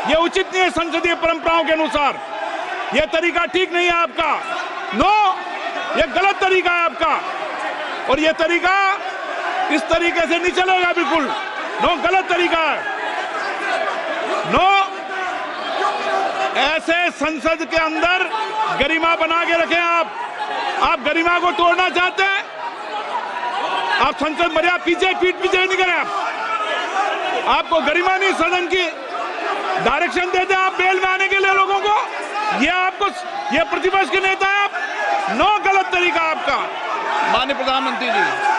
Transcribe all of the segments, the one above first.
ये उचित नहीं है संसदीय परंपराओं के अनुसार। ये तरीका ठीक नहीं है आपका। नो, ये गलत तरीका है आपका और ये तरीका इस तरीके से नहीं चलेगा बिल्कुल। नो, गलत तरीका है। नो, ऐसे संसद के अंदर गरिमा बना के रखें आप गरिमा को तोड़ना चाहते हैं। आप संसद मर्यादा पीठ पीछे नहीं करें। आपको गरिमा नहीं, सदन की डायरेक्शन देते हैं आप बेल में आने के लिए लोगों को। ये प्रतिपक्ष के नेता है आप। नो, गलत तरीका आपका। माननीय प्रधानमंत्री जी,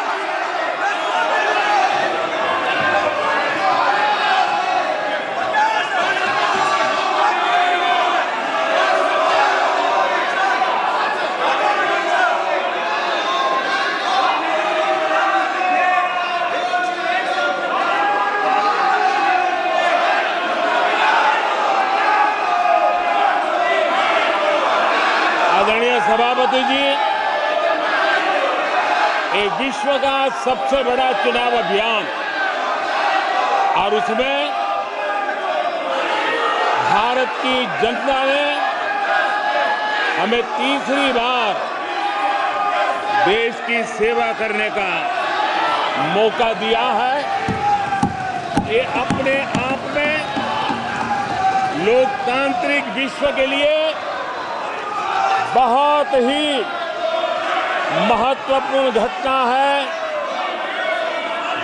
आदरणीय सभापति जी, एक विश्व का सबसे बड़ा चुनाव अभियान और उसमें भारत की जनता ने हमें तीसरी बार देश की सेवा करने का मौका दिया है। ये अपने आप में लोकतांत्रिक विश्व के लिए बहुत ही महत्वपूर्ण घटना है,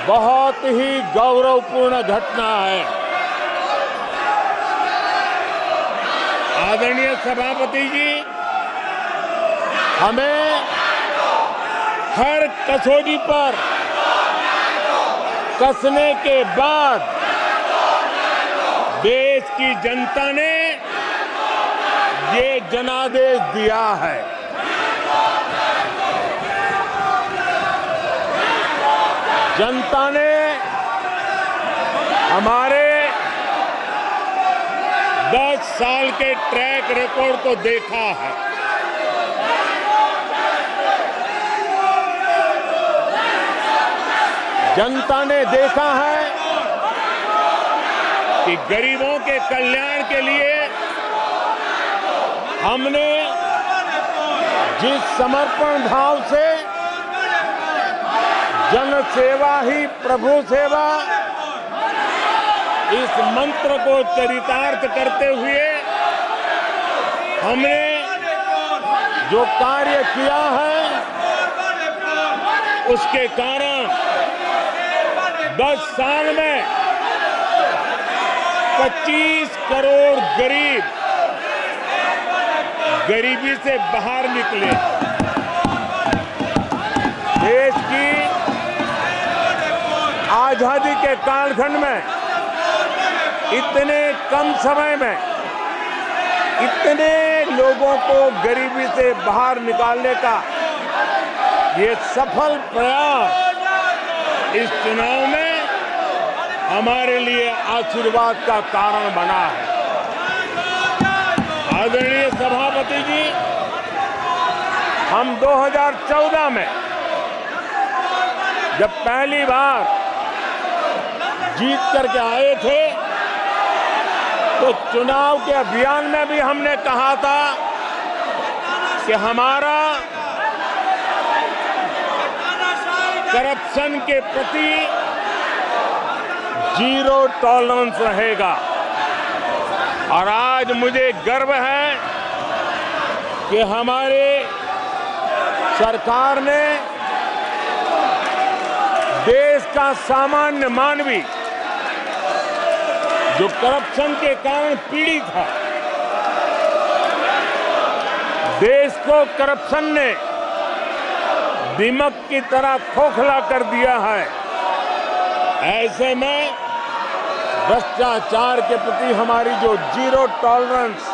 बहुत ही गौरवपूर्ण घटना है। आदरणीय सभापति जी, हमें हर कसौटी पर कसने के बाद देश की जनता ने ये जनादेश दिया है। जनता ने हमारे 10 साल के ट्रैक रिकॉर्ड को देखा है। जनता ने देखा है कि गरीबों के कल्याण के लिए हमने जिस समर्पण भाव से जन सेवा ही प्रभु सेवा इस मंत्र को चरितार्थ करते हुए हमने जो कार्य किया है, उसके कारण 10 साल में 25 करोड़ गरीब गरीबी से बाहर निकले। देश की आजादी के कालखंड में इतने कम समय में इतने लोगों को गरीबी से बाहर निकालने का ये सफल प्रयास इस चुनाव में हमारे लिए आशीर्वाद का कारण बना है। आदरणीय सभापति जी, हम 2014 में जब पहली बार जीत करके आए थे तो चुनाव के अभियान में भी हमने कहा था कि हमारा करप्शन के प्रति 0 टॉलरेंस रहेगा। और आज मुझे गर्व है कि हमारे सरकार ने देश का सामान्य मानवी जो करप्शन के कारण पीड़ित है, देश को करप्शन ने दीमक की तरह खोखला कर दिया है। ऐसे में भ्रष्टाचार के प्रति हमारी जो 0 टॉलरेंस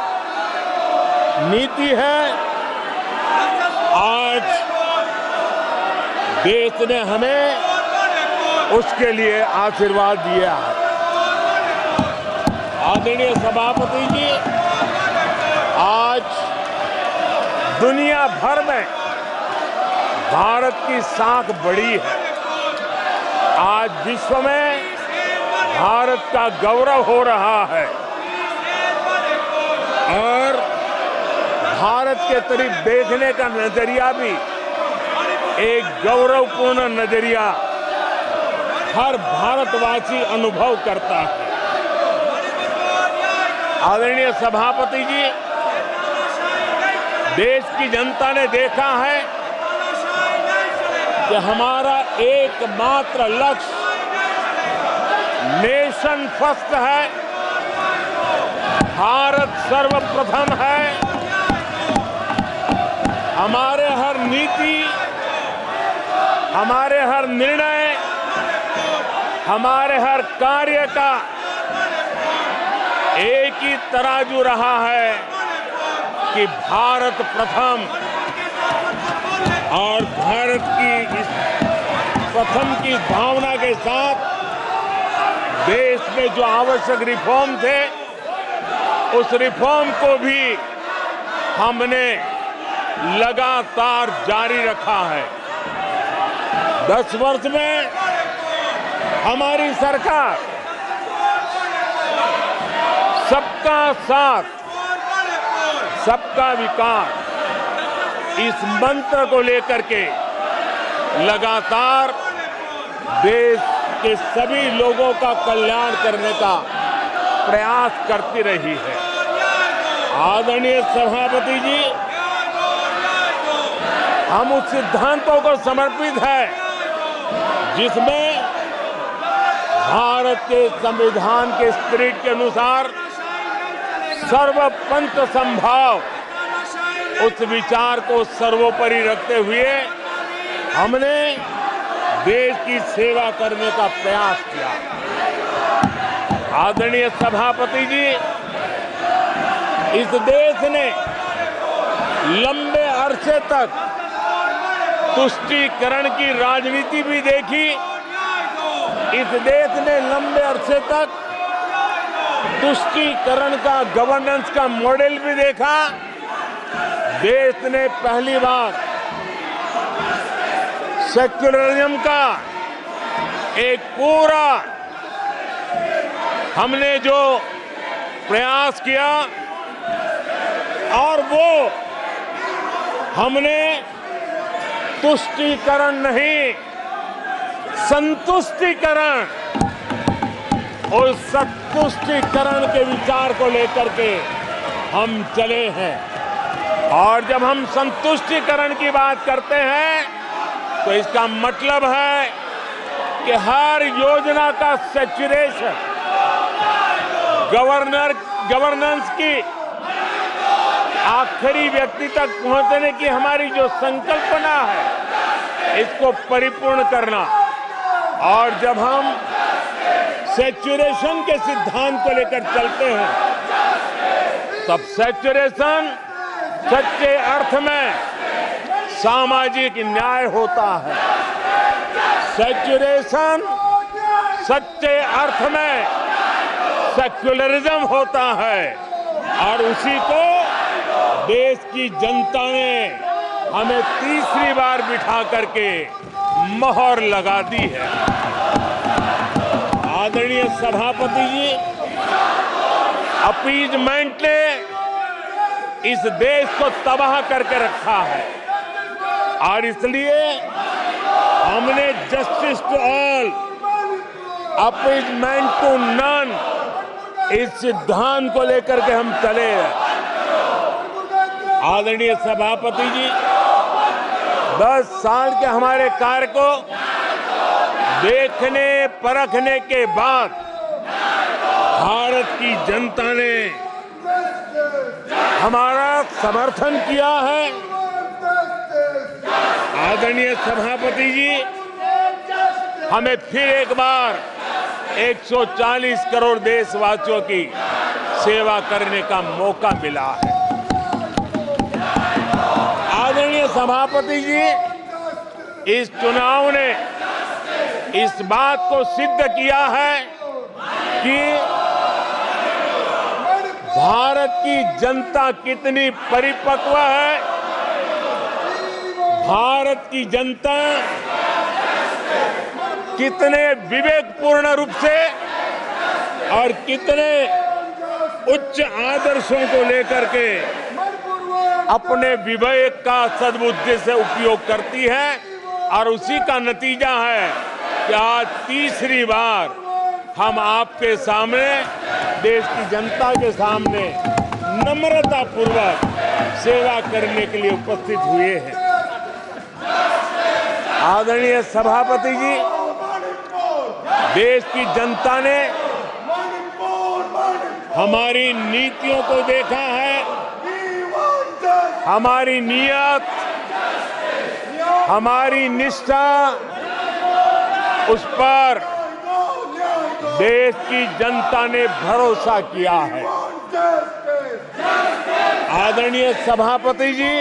नीति है, आज देश ने हमें उसके लिए आशीर्वाद दिया है। आदरणीय सभापति जी, आज दुनिया भर में भारत की साख बढ़ी है। आज विश्व में भारत का गौरव हो रहा है। के तरफ देखने का नजरिया भी एक गौरवपूर्ण नजरिया हर भारतवासी अनुभव करता है। आदरणीय सभापति जी, देश की जनता ने देखा है कि हमारा एकमात्र लक्ष्य नेशन फर्स्ट है, भारत सर्वप्रथम है। हमारे हर नीति, हमारे हर निर्णय, हमारे हर कार्य का एक ही तराजू रहा है कि भारत प्रथम, और भारत की इस प्रथम की भावना के साथ देश में जो आवश्यक रिफॉर्म थे, उस रिफॉर्म को भी हमने लगातार जारी रखा है। 10 वर्ष में हमारी सरकार सबका साथ, सबका विकास, इस मंत्र को लेकर के लगातार देश के सभी लोगों का कल्याण करने का प्रयास करती रही है। आदरणीय सभापति जी, हम उस सिद्धांतों को समर्पित है जिसमें भारत के संविधान के स्पिरिट के अनुसार सर्वपंथ संभाव, उस विचार को सर्वोपरि रखते हुए हमने देश की सेवा करने का प्रयास किया। आदरणीय सभापति जी, इस देश ने लंबे अरसे तक तुष्टीकरण की राजनीति भी देखी। इस देश ने लंबे अरसे तक तुष्टीकरण का, गवर्नेंस का मॉडल भी देखा। देश ने पहली बार सेक्युलरिज्म का एक पूरा हमने जो प्रयास किया, और वो हमने तुष्टीकरण नहीं, संतुष्टीकरण, और संतुष्टीकरण के विचार को लेकर के हम चले हैं। और जब हम संतुष्टीकरण की बात करते हैं तो इसका मतलब है कि हर योजना का सैचुरेशन, गवर्नेंस की आखिरी व्यक्ति तक पहुंचने की हमारी जो संकल्पना है, इसको परिपूर्ण करना। और जब हम सैचुरेशन के सिद्धांत को लेकर चलते हैं, तब सैचुरेशन सच्चे अर्थ में सामाजिक न्याय होता है। सैचुरेशन सच्चे अर्थ में सेक्युलरिज्म होता है, और उसी को देश की जनता ने हमें तीसरी बार बिठा करके मोहर लगा दी है। आदरणीय सभापति जी, अपीजमेंट ने इस देश को तबाह करके रखा है, और इसलिए हमने justice to all, appeasement to none, इस सिद्धांत को लेकर के हम चले हैं। आदरणीय सभापति जी, 10 साल के हमारे कार्य को देखने परखने के बाद भारत की जनता ने हमारा समर्थन किया है। आदरणीय सभापति जी, हमें फिर एक बार 140 करोड़ देशवासियों की सेवा करने का मौका मिला है। आदरणीय सभापति जी, इस चुनाव ने इस बात को सिद्ध किया है कि भारत की जनता कितनी परिपक्व है, भारत की जनता कितने विवेकपूर्ण रूप से और कितने उच्च आदर्शों को लेकर के अपने विवेक का सद्बुद्धि से उपयोग करती है और उसी का नतीजा है कि आज तीसरी बार हम आपके सामने, देश की जनता के सामने नम्रता पूर्वक सेवा करने के लिए उपस्थित हुए हैं। आदरणीय सभापति जी, देश की जनता ने हमारी नीतियों को देखा है, हमारी नियत, हमारी निष्ठा, उस पर देश की जनता ने भरोसा किया है। आदरणीय सभापति जी,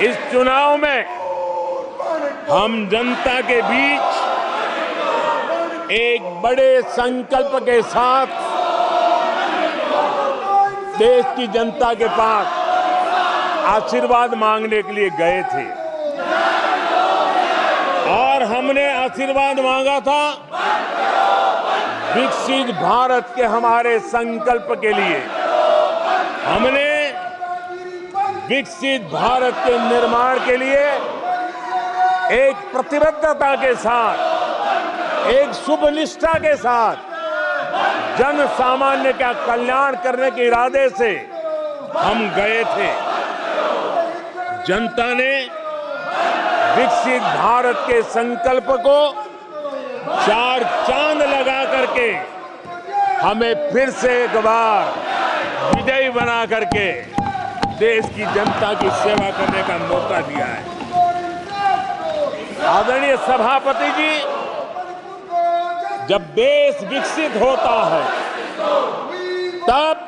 इस चुनाव में हम जनता के बीच एक बड़े संकल्प के साथ देश की जनता के पास आशीर्वाद मांगने के लिए गए थे और हमने आशीर्वाद मांगा था विकसित भारत के हमारे संकल्प के लिए। हमने विकसित भारत के निर्माण के लिए एक प्रतिबद्धता के साथ, एक शुभ निष्ठा के साथ जन सामान्य का कल्याण करने के इरादे से हम गए थे। जनता ने विकसित भारत के संकल्प को चार चांद लगा करके हमें फिर से एक बार विजयी बना करके देश की जनता की सेवा करने का मौका दिया है। आदरणीय सभापति जी, जब देश विकसित होता है तब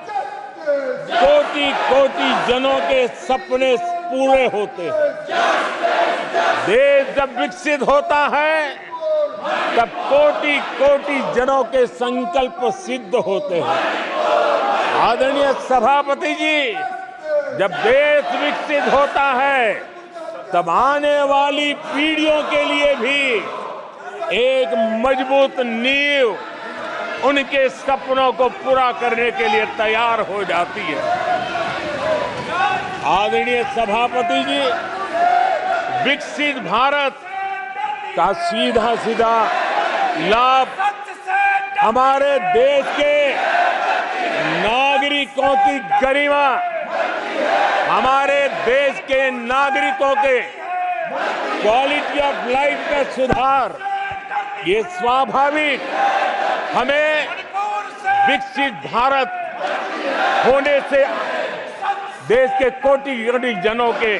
कोटि कोटि जनों के सपने पूरे होते हैं। देश जब विकसित होता है तब कोटि कोटि जनों के संकल्प सिद्ध होते हैं। आदरणीय सभापति जी, जब देश विकसित होता है तब आने वाली पीढ़ियों के लिए भी एक मजबूत नींव उनके सपनों को पूरा करने के लिए तैयार हो जाती है। आदरणीय सभापति जी, विकसित भारत का सीधा सीधा लाभ हमारे देश के नागरिकों की गरिमा, हमारे देश के नागरिकों के क्वालिटी ऑफ लाइफ में सुधार, ये स्वाभाविक हमें विकसित भारत होने से देश के कोटि कोटि जनों के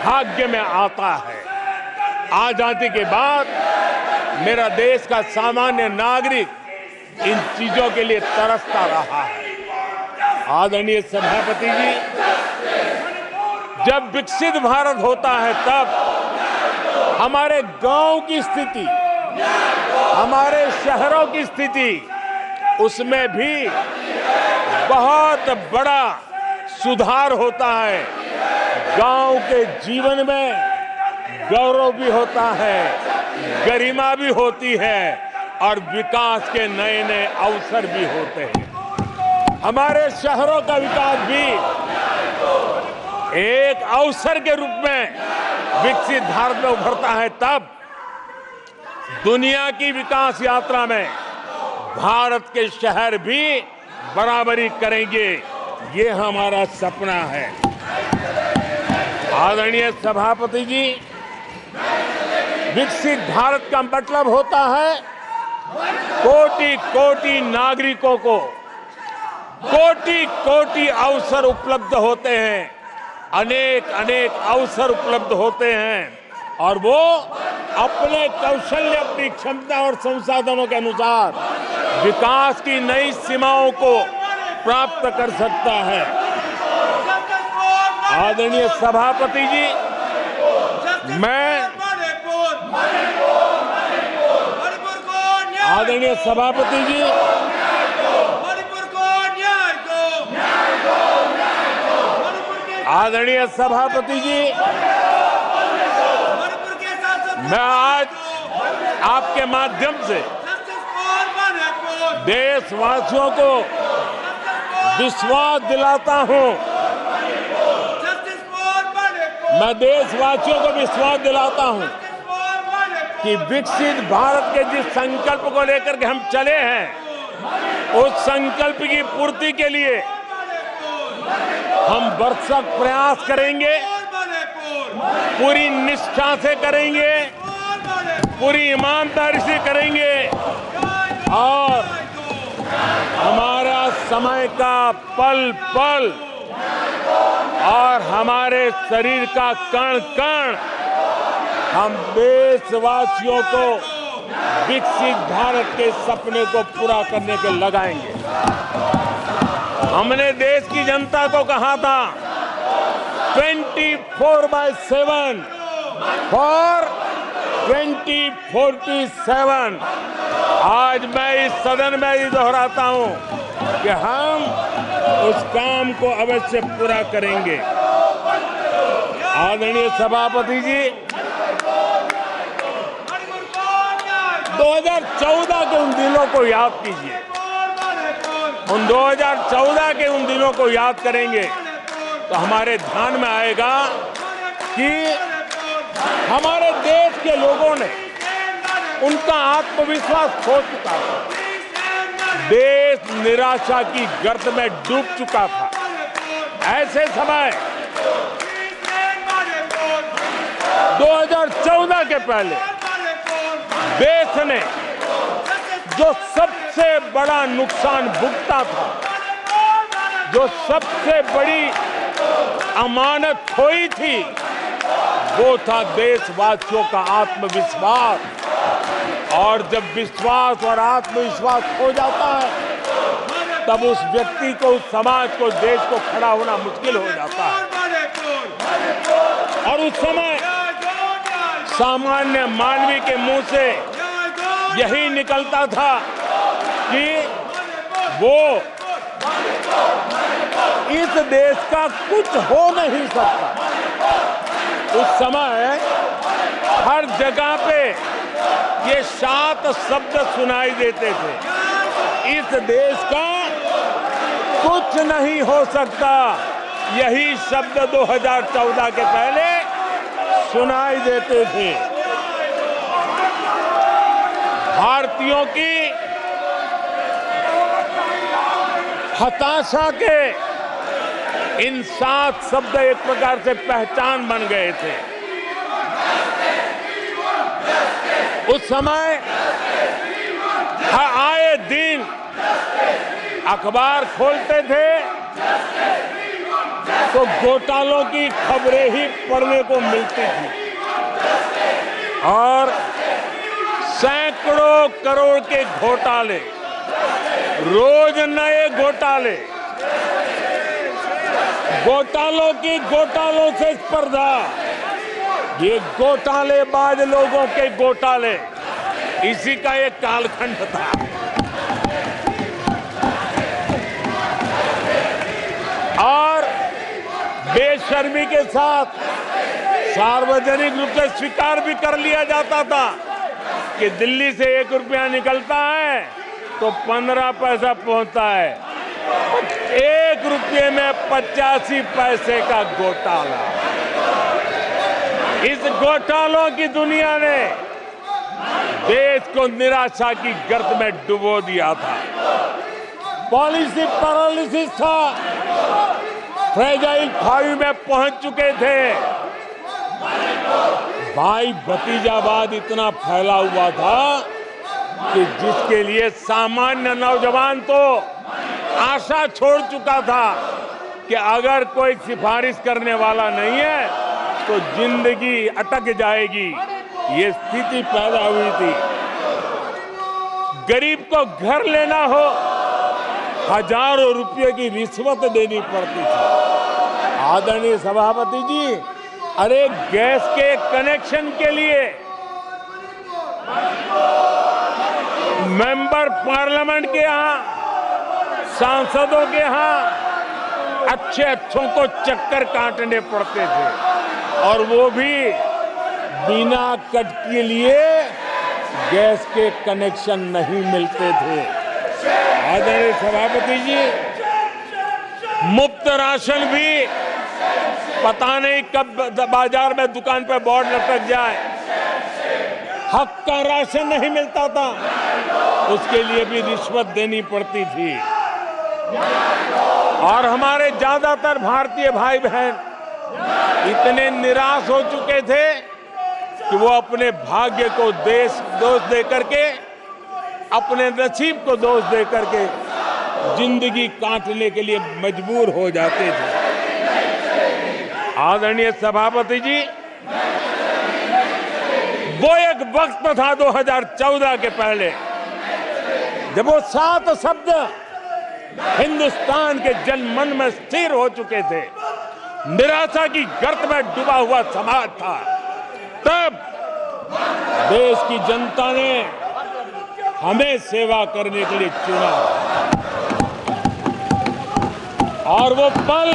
भाग्य में आता है। आजादी के बाद मेरा देश का सामान्य नागरिक इन चीजों के लिए तरसता रहा है। आदरणीय सभापति जी, जब विकसित भारत होता है तब हमारे गांव की स्थिति, हमारे शहरों की स्थिति, उसमें भी बहुत बड़ा सुधार होता है। गांव के जीवन में गौरव भी होता है, गरिमा भी होती है और विकास के नए नए अवसर भी होते हैं। हमारे शहरों का विकास भी एक अवसर के रूप में विकसित भारत में उभरता है। तब दुनिया की विकास यात्रा में भारत के शहर भी बराबरी करेंगे, ये हमारा सपना है। आदरणीय सभापति जी, विकसित भारत का मतलब होता है कोटि कोटि नागरिकों को कोटि कोटि अवसर उपलब्ध होते हैं, अनेक अनेक अवसर उपलब्ध होते हैं और वो अपने कौशल्य, अपनी क्षमता और संसाधनों के अनुसार विकास की नई सीमाओं को प्राप्त कर सकता है। आदरणीय सभापति जी, आदरणीय सभापति जी, आदरणीय सभापति जी, मैं आज आपके माध्यम से देशवासियों को विश्वास दिलाता हूं, मैं देशवासियों को विश्वास दिलाता हूं कि विकसित भारत के जिस संकल्प को लेकर के हम चले हैं, उस संकल्प की पूर्ति के लिए हम भरसक प्रयास करेंगे, पूरी निष्ठा से करेंगे, पूरी ईमानदारी से करेंगे और हमारा समय का पल पल और हमारे शरीर का कण कण हम देशवासियों को विकसित भारत के सपने को पूरा करने के लगाएंगे। हमने देश की जनता को कहा था 24/7 फॉर 2047। आज मैं इस सदन में ही दोहराता हूं कि हम उस काम को अवश्य पूरा करेंगे। आदरणीय सभापति जी, 2014 के उन दिनों को याद कीजिए। उन 2014 के उन दिनों को याद करेंगे तो हमारे ध्यान में आएगा कि हमारे देश के लोगों ने उनका आत्मविश्वास खो चुका था। देश निराशा की गर्त में डूब चुका था। ऐसे समय 2014 के पहले देश ने जो सबसे बड़ा नुकसान भुगता था, जो सबसे बड़ी अमानत खोई थी, वो था देशवासियों का आत्मविश्वास। और जब विश्वास और आत्मविश्वास खो जाता है तब उस व्यक्ति को, उस समाज को, देश को खड़ा होना मुश्किल हो जाता है। और उस समय सामान्य मानवी के मुंह से यही निकलता था कि वो इस देश का कुछ हो नहीं सकता। उस समय हर जगह पे ये 7 शब्द सुनाई देते थे, इस देश का कुछ नहीं हो सकता। यही शब्द 2014 के पहले सुनाई देते थे। भारतीयों की हताशा के इन 7 शब्द एक प्रकार से पहचान बन गए थे। उस समय आए दिन अखबार खोलते थे तो घोटालों की खबरें ही पढ़ने को मिलती थी और सैकड़ों करोड़ के घोटाले, रोज नए घोटाले, घोटालों से स्पर्धा, ये घोटालेबाज लोगों के घोटाले, इसी का एक कालखंड था। और बेशर्मी के साथ सार्वजनिक रूप से स्वीकार भी कर लिया जाता था कि दिल्ली से 1 रुपया निकलता है तो 15 पैसा पहुंचता है। 1 रुपये में 85 पैसे का घोटाला। इस घोटालों की दुनिया ने देश को निराशा की गर्त में डुबो दिया था। पॉलिसी पैरालिसिस था, फ्रेजाइल 5 में पहुंच चुके थे। भाई भतीजावाद इतना फैला हुआ था कि जिसके लिए सामान्य नौजवान तो आशा छोड़ चुका था कि अगर कोई सिफारिश करने वाला नहीं है तो जिंदगी अटक जाएगी। ये स्थिति पैदा हुई थी। गरीब को घर लेना हो, हजारों रुपए की रिश्वत देनी पड़ती थी। आदरणीय सभापति जी, अरे गैस के कनेक्शन के लिए मेंबर पार्लियामेंट के यहाँ, सांसदों के यहाँ अच्छों को चक्कर काटने पड़ते थे और वो भी बिना कट के लिए गैस के कनेक्शन नहीं मिलते थे। आदरणीय सभापति जी, मुफ्त राशन भी पता नहीं कब बाजार में दुकान पर बोर्ड लटक जाए, हक का राशन नहीं मिलता था, उसके लिए भी रिश्वत देनी पड़ती थी। और हमारे ज्यादातर भारतीय भाई बहन इतने निराश हो चुके थे कि वो अपने भाग्य को दोष दे करके, अपने नसीब को दोष दे करके जिंदगी काटने के लिए मजबूर हो जाते थे। आदरणीय सभापति जी, वो एक वक्त था 2014 के पहले, जब वो 7 शब्द हिंदुस्तान के जनमन में स्थिर हो चुके थे। निराशा की गर्त में डूबा हुआ समाज था। तब देश की जनता ने हमें सेवा करने के लिए चुना और वो पल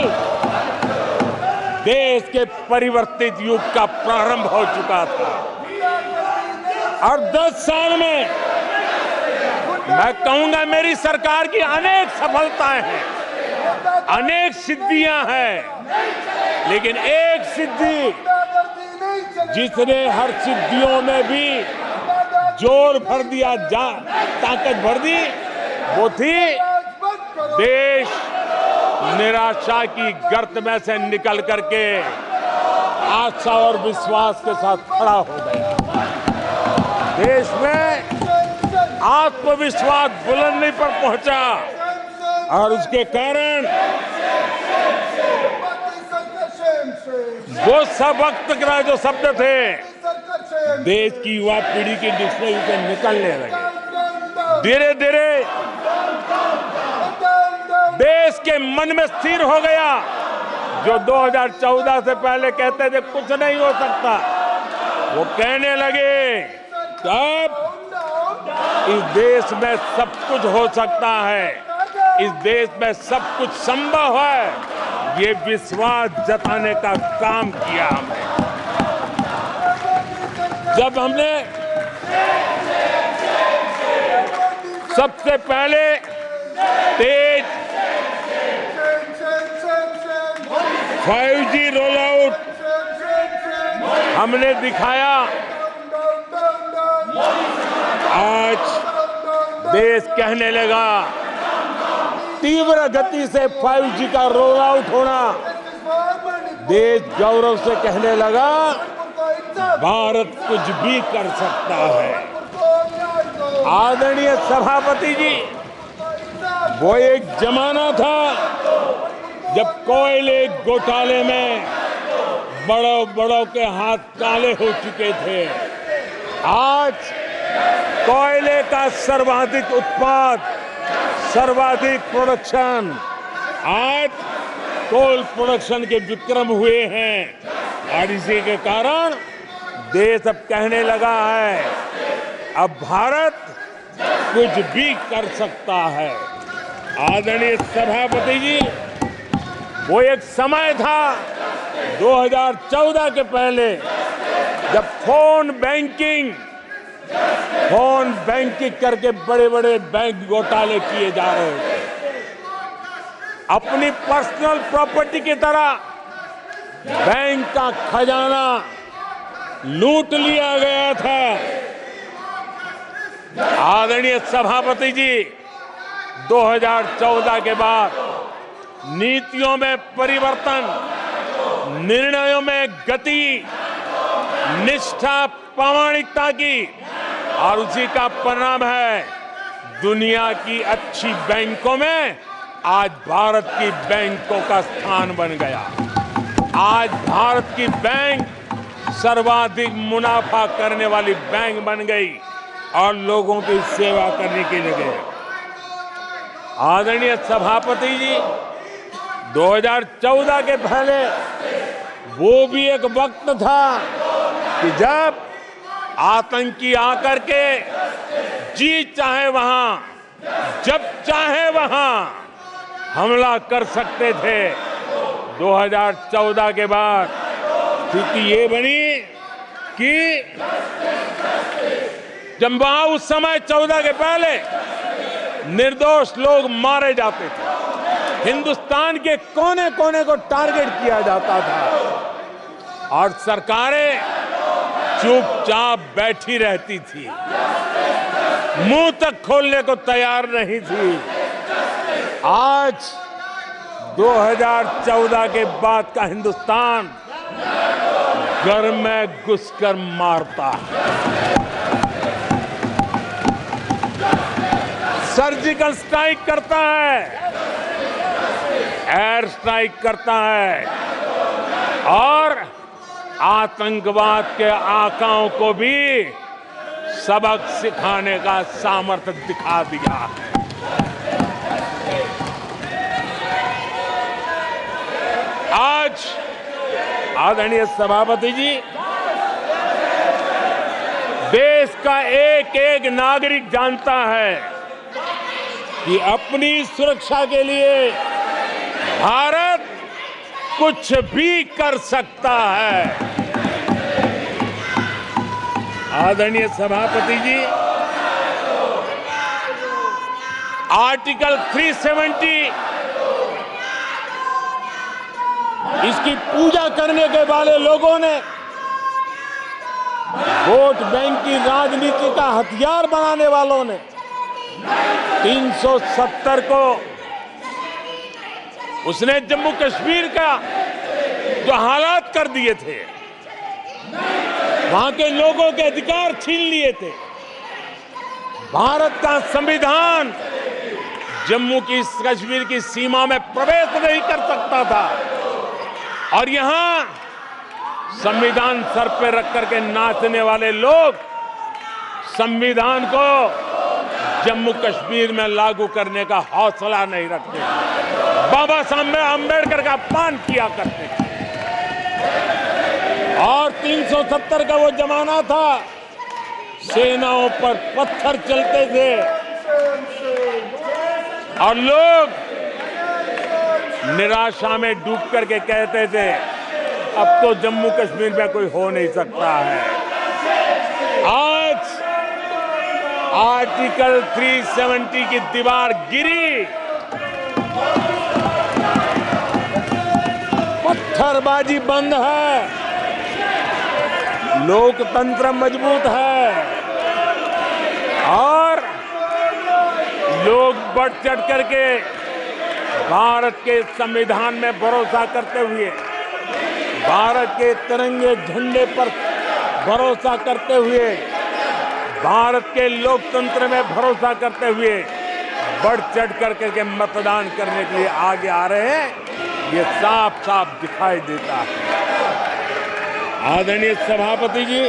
देश के परिवर्तित युग का प्रारंभ हो चुका था। और 10 साल में मैं कहूंगा मेरी सरकार की अनेक सफलताएं हैं, अनेक सिद्धियां हैं, लेकिन एक सिद्धि जिसने हर सिद्धियों में भी जोर भर दिया, ताकत भर दी, वो थी देश निराशा की गर्त में से निकल करके आशा और विश्वास के साथ खड़ा हो गया। देश में आत्मविश्वास बुलंदी पर पहुंचा और उसके कारण वो सब वक्त का जो शब्द थे देश की युवा पीढ़ी की डिक्शनरी से निकलने लगे। धीरे धीरे देश के मन में स्थिर हो गया। जो 2014 से पहले कहते थे कुछ नहीं हो सकता, वो कहने लगे तब इस देश में सब कुछ हो सकता है, इस देश में सब कुछ संभव है। ये विश्वास जताने का काम किया हमने। जब हमने सबसे पहले तेज 5G रोल आउट हमने दिखाया, आज देश कहने लगा तीव्र गति से 5G का रोल आउट होना। देश गौरव से कहने लगा भारत कुछ भी कर सकता है। आदरणीय सभापति जी, वो एक जमाना था जब कोयले घोटाले में बड़ों के हाथ काले हो चुके थे। आज कोयले का सर्वाधिक उत्पाद, सर्वाधिक प्रोडक्शन, आज कोल प्रोडक्शन के विक्रम हुए हैं और इसी के कारण देश अब कहने लगा है अब भारत कुछ भी कर सकता है। आदरणीय सभापति जी, वो एक समय था 2014 के पहले जब फोन बैंकिंग करके बड़े बड़े बैंक घोटाले किए जा रहे थे। अपनी पर्सनल प्रॉपर्टी की तरह बैंक का खजाना लूट लिया गया था। आदरणीय सभापति जी, 2014 के बाद नीतियों में परिवर्तन, निर्णयों में गति, निष्ठा, प्रामाणिकता की, और उसी का परिणाम है दुनिया की अच्छी बैंकों में आज भारत की बैंकों का स्थान बन गया। आज भारत की बैंक सर्वाधिक मुनाफा करने वाली बैंक बन गई और लोगों की सेवा करने के लिए। आदरणीय सभापति जी, 2014 के पहले वो भी एक वक्त था कि जब आतंकी आकर के जी चाहे वहां, जब चाहे वहां हमला कर सकते थे। 2014 के बाद स्थिति ये बनी कि जब वहां उस समय 14 के पहले निर्दोष लोग मारे जाते थे, हिंदुस्तान के कोने कोने को टारगेट किया जाता था और सरकारें चुपचाप बैठी रहती थी, मुंह तक खोलने को तैयार नहीं थी। आज 2014 के बाद का हिंदुस्तान घर में घुसकर मारता है, सर्जिकल स्ट्राइक करता है, एयर स्ट्राइक करता है और आतंकवाद के आकाओं को भी सबक सिखाने का सामर्थ्य दिखा दिया है। आज आदरणीय सभापति जी, देश का एक एक नागरिक जानता है कि अपनी सुरक्षा के लिए भारत कुछ भी कर सकता है। आदरणीय सभापति जी, आर्टिकल 370 इसकी पूजा करने के वाले लोगों ने वोट बैंक की राजनीति का हथियार बनाने वालों ने 370 को उसने जम्मू कश्मीर का जो हालात कर दिए थे, वहां के लोगों के अधिकार छीन लिए थे। भारत का संविधान जम्मू की कश्मीर की सीमा में प्रवेश नहीं कर सकता था और यहां संविधान सर पे रख करके नाचने वाले लोग संविधान को जम्मू कश्मीर में लागू करने का हौसला नहीं रखते, बाबा साहब अंबेडकर का अपमान किया करते थे। और 370 का वो जमाना था, सेनाओं पर पत्थर चलते थे और लोग निराशा में डूब करके कहते थे अब तो जम्मू कश्मीर में कोई हो नहीं सकता है। आज आर्टिकल 370 की दीवार गिरी, पत्थरबाजी बंद है, लोकतंत्र मजबूत है और लोग बढ़ चढ़ करके भारत के संविधान में भरोसा करते हुए, भारत के तिरंगे झंडे पर भरोसा करते हुए, भारत के लोकतंत्र में भरोसा करते हुए बढ़ चढ़ करके मतदान करने के लिए आगे आ रहे हैं। ये साफ साफ दिखाई देता है। आदरणीय सभापति जी,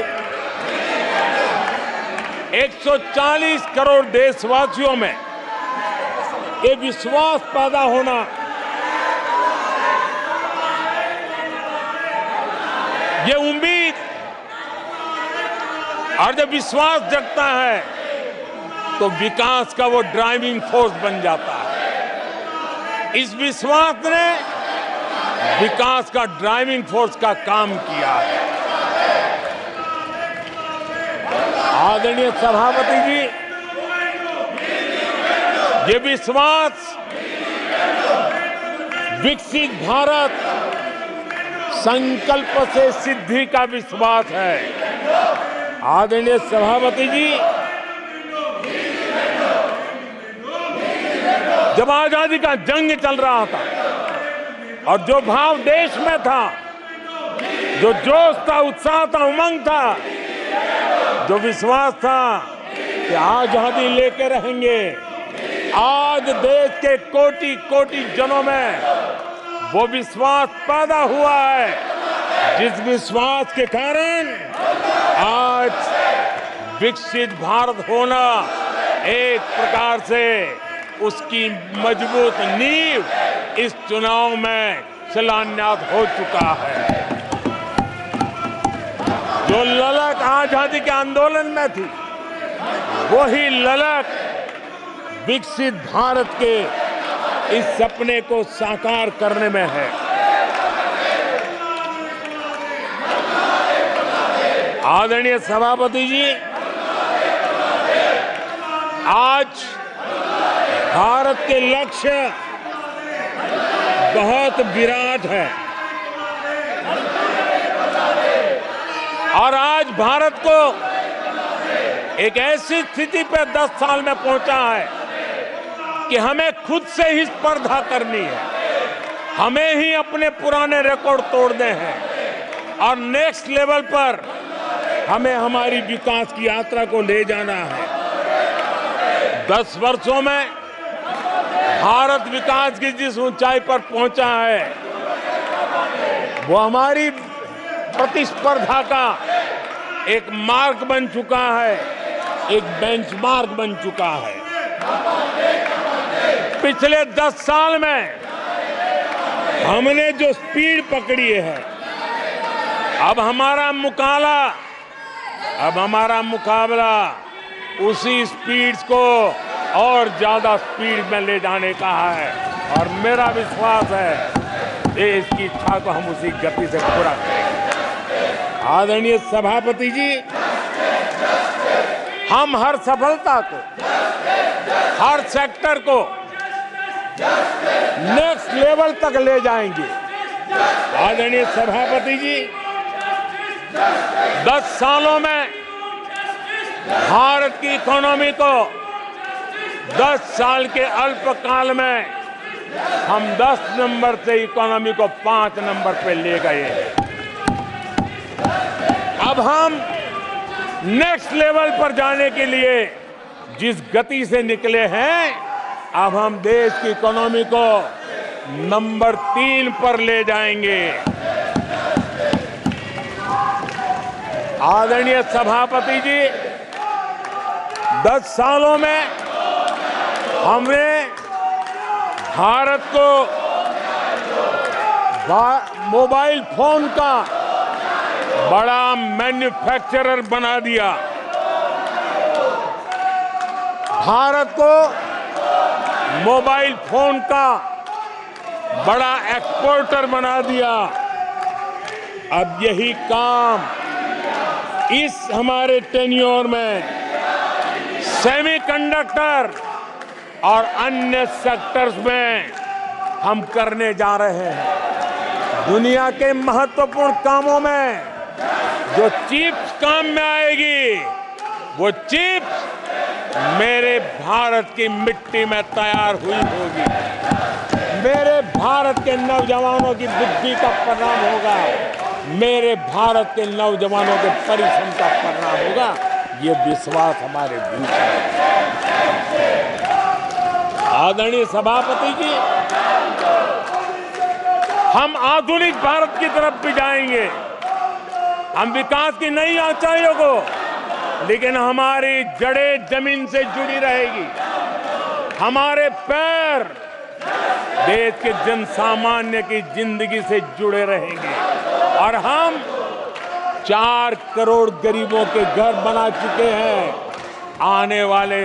140 करोड़ देशवासियों में ये विश्वास पैदा होना, ये उम्मीद और जब विश्वास जगता है तो विकास का वो ड्राइविंग फोर्स बन जाता है। इस विश्वास ने विकास का ड्राइविंग फोर्स का काम किया है। आदरणीय सभापति जी, ये विश्वास विकसित भारत संकल्प से सिद्धि का विश्वास है। आदरणीय सभापति जी, जब आजादी का जंग चल रहा था और जो भाव देश में था, जो जोश था, उत्साह था, उमंग था, जो विश्वास था कि आजादी लेके रहेंगे, आज देश के कोटि कोटि जनों में वो विश्वास पैदा हुआ है, जिस विश्वास के कारण आज विकसित भारत होना एक प्रकार से उसकी मजबूत नींव इस चुनाव में शिलान्यास हो चुका है। जो ललक आजादी के आंदोलन में थी, वही ललक विकसित भारत के इस सपने को साकार करने में है। आदरणीय सभापति जी, आज भारत के लक्ष्य बहुत विराट है और आज भारत को एक ऐसी स्थिति पे 10 साल में पहुंचा है कि हमें खुद से ही स्पर्धा करनी है, हमें ही अपने पुराने रिकॉर्ड तोड़ने हैं और नेक्स्ट लेवल पर हमें हमारी विकास की यात्रा को ले जाना है। 10 वर्षों में भारत विकास की जिस ऊंचाई पर पहुंचा है वो हमारी प्रतिस्पर्धा का एक मार्ग बन चुका है, एक बेंचमार्क बन चुका है। पिछले 10 साल में हमने जो स्पीड पकड़ी है, अब हमारा मुकाबला उसी स्पीड को और ज्यादा स्पीड में ले जाने का है और मेरा विश्वास है देश की इच्छा को हम उसी गति से पूरा करेंगे। आदरणीय सभापति जी, हम हर सफलता को, हर सेक्टर को नेक्स्ट लेवल तक ले जाएंगे। आदरणीय सभापति जी, 10 सालों में भारत की इकोनॉमी को 10 साल के अल्पकाल में हम 10 नंबर से इकोनॉमी को 5 नंबर पे ले गए हैं। अब हम नेक्स्ट लेवल पर जाने के लिए जिस गति से निकले हैं, अब हम देश की इकोनॉमी को नंबर 3 पर ले जाएंगे। आदरणीय सभापति जी, 10 सालों में हमने भारत को मोबाइल फोन का बड़ा मैन्युफैक्चरर बना दिया, भारत को मोबाइल फोन का बड़ा एक्सपोर्टर बना दिया। अब यही काम इस हमारे टेन्योर में सेमीकंडक्टर और अन्य सेक्टर्स में हम करने जा रहे हैं। दुनिया के महत्वपूर्ण कामों में जो चिप्स काम में आएगी, वो चिप्स मेरे भारत की मिट्टी में तैयार हुई होगी, मेरे भारत के नौजवानों की बुद्धि का परिणाम होगा, मेरे भारत के नौजवानों के परिश्रम का परिणाम होगा। ये विश्वास हमारे भीतर है। आदरणीय सभापति जी, हम आधुनिक भारत की तरफ भी जाएंगे, हम विकास की नई ऊंचाइयों को, लेकिन हमारी जड़ें जमीन से जुड़ी रहेगी, हमारे पैर देश के जनसामान्य की जिंदगी से जुड़े रहेंगे और हम 4 करोड़ गरीबों के घर बना चुके हैं। आने वाले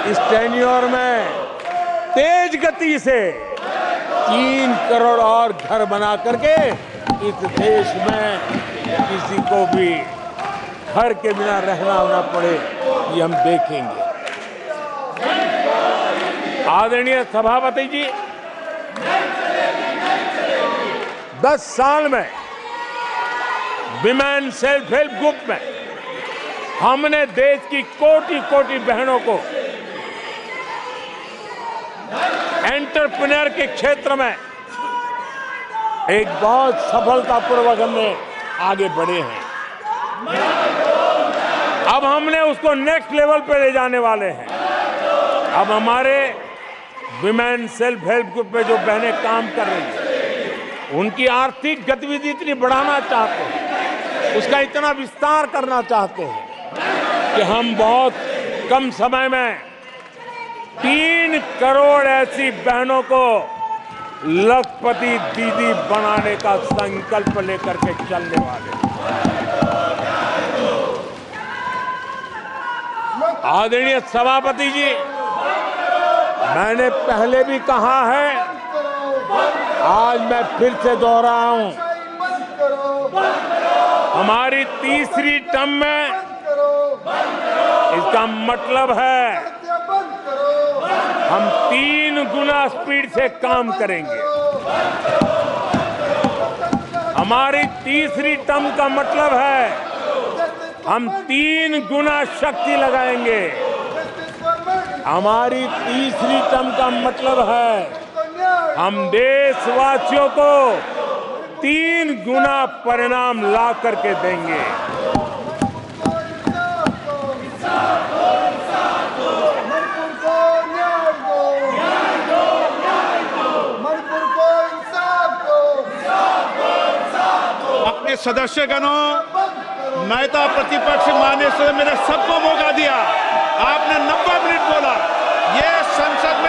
इस टेन्योर में तेज गति से 3 करोड़ और घर बना करके इस देश में किसी को भी घर के बिना रहना ना पड़े, ये हम देखेंगे। आदरणीय सभापति जी, 10 साल में विमेन सेल्फ हेल्प ग्रुप में हमने देश की कोटि-कोटि बहनों को एंटरप्रेन्योर के क्षेत्र में एक बहुत सफलतापूर्वक हमने आगे बढ़े हैं। अब हमने उसको नेक्स्ट लेवल पे ले जाने वाले हैं। अब हमारे विमेन सेल्फ हेल्प ग्रुप में जो बहनें काम कर रही हैं, उनकी आर्थिक गतिविधि इतनी बढ़ाना चाहते हैं, उसका इतना विस्तार करना चाहते हैं कि हम बहुत कम समय में 3 करोड़ ऐसी बहनों को लखपति दीदी बनाने का संकल्प लेकर के चलने वाले हैं। आदरणीय सभापति जी, मैंने पहले भी कहा है, आज मैं फिर से दोहराऊं, हमारी तीसरी टर्म में इसका मतलब है हम 3 गुना स्पीड से काम करेंगे। हमारी तीसरी टर्म का मतलब है हम 3 गुना शक्ति लगाएंगे। हमारी तीसरी टर्म का मतलब है हम देशवासियों को 3 गुना परिणाम ला करके देंगे। अपने सदस्यगणों, नेता प्रतिपक्ष माननीय सदस्य, मेरे सबको मौका दिया। आपने 90 मिनट बोला। ये संसद में